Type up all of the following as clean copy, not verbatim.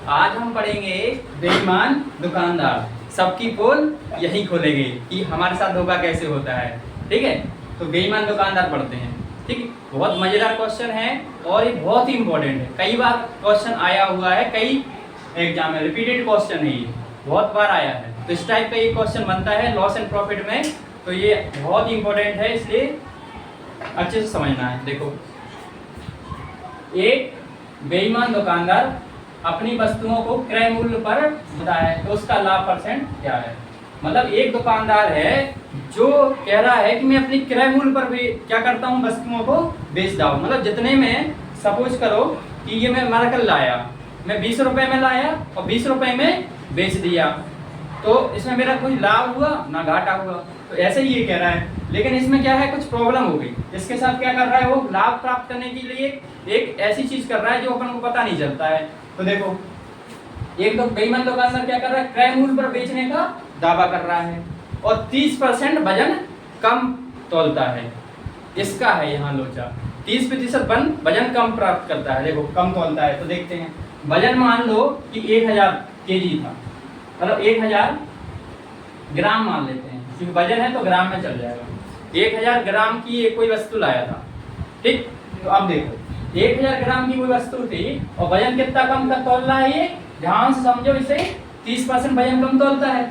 आज हम पढ़ेंगे बेईमान दुकानदार। सबकी पोल यही खोलेंगे कि हमारे साथ धोखा कैसे होता है। ठीक है, तो बेईमान दुकानदार पढ़ते हैं। ठीक है, बहुत मजेदार क्वेश्चन है और ये बहुत ही इंपॉर्टेंट है। कई बार क्वेश्चन आया हुआ है, कई एग्जाम में रिपीटेड क्वेश्चन है, ये बहुत बार आया है। तो इस टाइप का ये क्वेश्चन बनता है लॉस एंड प्रॉफिट में, तो ये बहुत ही इंपॉर्टेंट है, इसलिए अच्छे से समझना है। देखो, एक बेईमान दुकानदार अपनी वस्तुओं को क्रय मूल्य पर देता है तो उसका लाभ परसेंट क्या है। मतलब एक दुकानदार है जो कह रहा है कि मैं अपनी क्रय मूल्य पर भी क्या करता हूँ, वस्तुओं को बेचता हूँ। मतलब जितने में, सपोज करो कि ये मैं मार्कर लाया, मैं 20 रुपए में लाया और 20 रुपए में बेच दिया, तो इसमें मेरा कोई लाभ हुआ ना घाटा हुआ। तो ऐसे ही ये कह रहा है, लेकिन इसमें क्या है, कुछ प्रॉब्लम हो गई। इसके साथ क्या कर रहा है, वो लाभ प्राप्त करने के लिए एक ऐसी चीज कर रहा है जो अपन को पता नहीं चलता है। तो देखो, एक तो बेईमान दुकानदार क्या कर रहा है, क्रय मूल्य पर बेचने का दावा कर रहा है और 30% वजन कम तौलता है। इसका है यहाँ लोचा, 30% वजन कम प्राप्त करता है। देखो, कम तौलता है, तो देखते हैं। वजन मान लो कि 1000 केजी था, मतलब 1000 ग्राम मान लेते हैं, क्योंकि वजन है तो ग्राम में चल जाएगा। 1000 ग्राम की एक कोई वस्तु लाया था। ठीक, तो अब देखो, 1000 ग्राम की कोई वस्तु थी और वजन कितना कम का तौल रहा है ये, ध्यान से समझो। इसे 30% वजन कम तौलता है,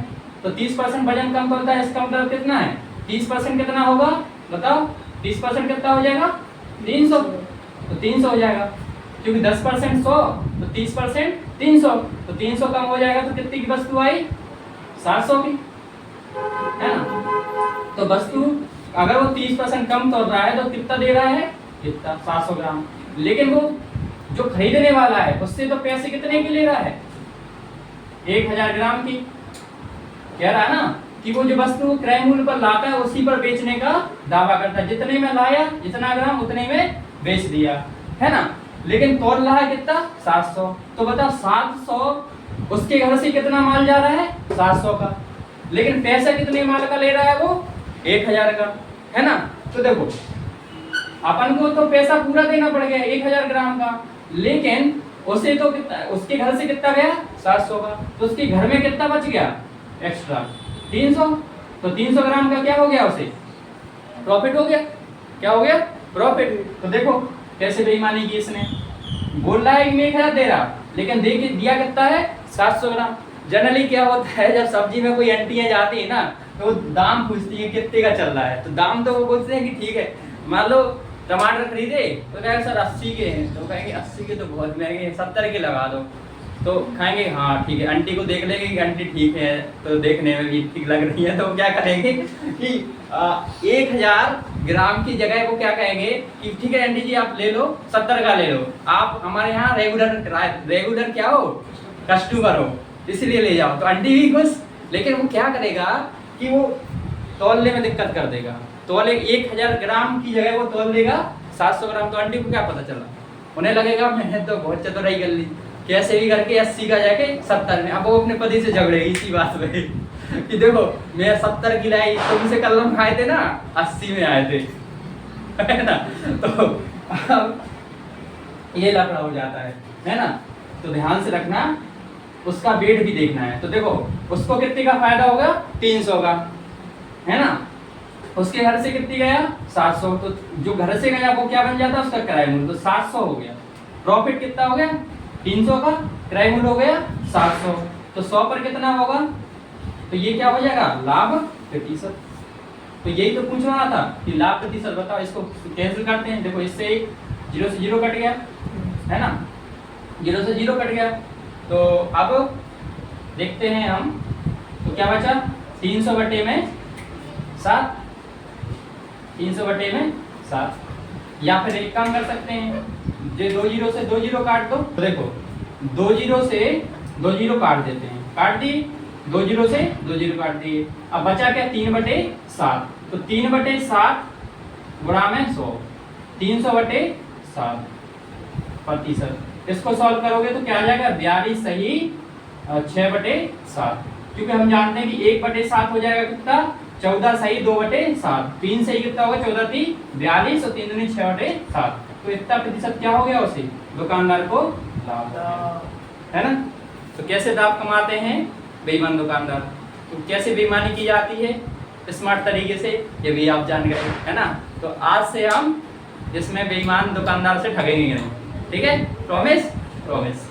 तो 30% वजन कम तौलता है, इसका मतलब कितना है, 30% कितना होगा बताओ, 30% कितना हो जाएगा, 300। तो 300 हो जाएगा, क्योंकि 10% 100, तो 30% 300, तो 300 कम हो जाएगा, तो कितनी की वस्तु आई, 700 की, है ना। तो वस्तु अगर वो 30% कम तोल रहा है तो कितना दे रहा है, कितना, 700 ग्राम। लेकिन वो जो खरीदने वाला है उससे तो पैसे कितने की ले रहा है, 1000 ग्राम की। कह रहा है ना कि वो जो वस्तु क्रय मूल्य पर लाता है उसी पर बेचने का दावा करता है। जितने में लाया, जितना ग्राम उतने में बेच दिया, है ना। लेकिन तोल रहा है कितना, 700। तो बताओ, 700 उसके घर से कितना माल जा रहा है, 700 का, लेकिन पैसा कितने माल का ले रहा है, वो 1000 का, है ना। तो देखो, अपन को तो पैसा पूरा देना पड़ गया 1000 ग्राम का, लेकिन उसे तो कितना, उसके घर से कितना गया, 700 का, तो उसके घर में कितना बच गया एक्स्ट्रा, 300। तो 300 ग्राम का क्या हो गया, उसे प्रॉफिट हो गया। क्या हो गया, प्रॉफिट। तो देखो कैसे बेईमानी की इसने, बोल रहा है कि मैं 1000 दे रहा, लेकिन दे के दिया कितना है, 700 ग्राम। जनरली क्या होता है, जब सब्जी में कोई आंटियां जाती है ना, तो दाम पूछती है कितने का चल रहा है, तो दाम तो वो बोलते हैं कि ठीक है, मान लो टमाटर खरीदे तो कहेंगे सर 80 के हैं, तो कहेंगे 80 के तो बहुत महंगे हैं, 70 के लगा दो। तो खाएंगे, हाँ ठीक है, आंटी को देख लेंगे कि आंटी ठीक है, तो देखने में भी ठीक लग रही है, तो क्या करेंगे कि 1000 ग्राम की जगह वो क्या कहेंगे कि ठीक है आंटी जी आप ले लो, 70 का ले लो, आप हमारे यहाँ रेगुलर क्या हो, कस्टमर हो, इसलिए ले जाओ। तो आंटी भी खुश, लेकिन वो क्या करेगा कि वो तौलने में दिक्कत कर देगा। तौले 1000 ग्राम की जगह वो तौल देगा 700 ग्राम, तो आंटी को क्या पता चला, उन्हें लगेगा मैंने तो बहुत चतुराई कर ली, कैसे भी करके 80 का जाके 70 में। अब वो अपने पति से झगड़ेगी इसी बात पे कि देखो मैं 70 की लाई, तुमसे कल हम खाए थे ना 80 में आए थे, है ना। तो अब ये लफड़ा हो जाता है ना। तो ध्यान से रखना, उसका वेट भी देखना है। तो देखो, उसको कितने का फायदा होगा, 300 का, है ना। उसके घर से कितनी गया, 700, तो जो घर से गया वो क्या बन जाता है, उसका किराया मूल्य, तो 700 हो गया। प्रॉफिट कितना हो गया, 300 का, किराया मूल्य हो गया 700, तो 100 पर कितना होगा, तो ये क्या हो जाएगा, लाभ प्रतिशत। तो यही तो पूछ रहा था कि लाभ प्रतिशत बताओ, इसको कैंसिल करते हैं। देखो, इससे 0 से 0 कट गया, है ना, 0 से 0 कट गया। तो अब देखते हैं हम, तो क्या बचा, 300 बटे में 7, 300 बटे में 7, या फिर एक काम कर सकते हैं, जो 2 0 से 2 0 काट दो। तो देखो, 2 0 से 2 0 काट देते हैं, काट दी, 2 0 से 2 0 काट दिए। अब बचा क्या, 3 बटे 7, तो 3 बटे 7 गुणा में 100, 300 बटे 7 प्रतिशत। इसको सॉल्व करोगे तो क्या आ जाएगा, 42 सही 6 बटे 7, क्योंकि हम जानते हैं कि 1 बटे 7 हो जाएगा कितना, 14 सही 2 बटे 7, 3 सही कितना होगा, 14 3 42 और 3 दूनी 6 बटे 7। तो इतना प्रतिशत क्या हो गया, उसे दुकानदार को लाभ, है ना। तो कैसे दाव कमाते हैं बेईमान दुकानदार? तो कैसे बेईमानी की जाती है स्मार्ट तरीके से, ये भी आप जान गए, है ना। तो आज से हम इसमें बेईमान दुकानदार से ठगेंगे नहीं, ठीक है? प्रॉमिस? प्रॉमिस।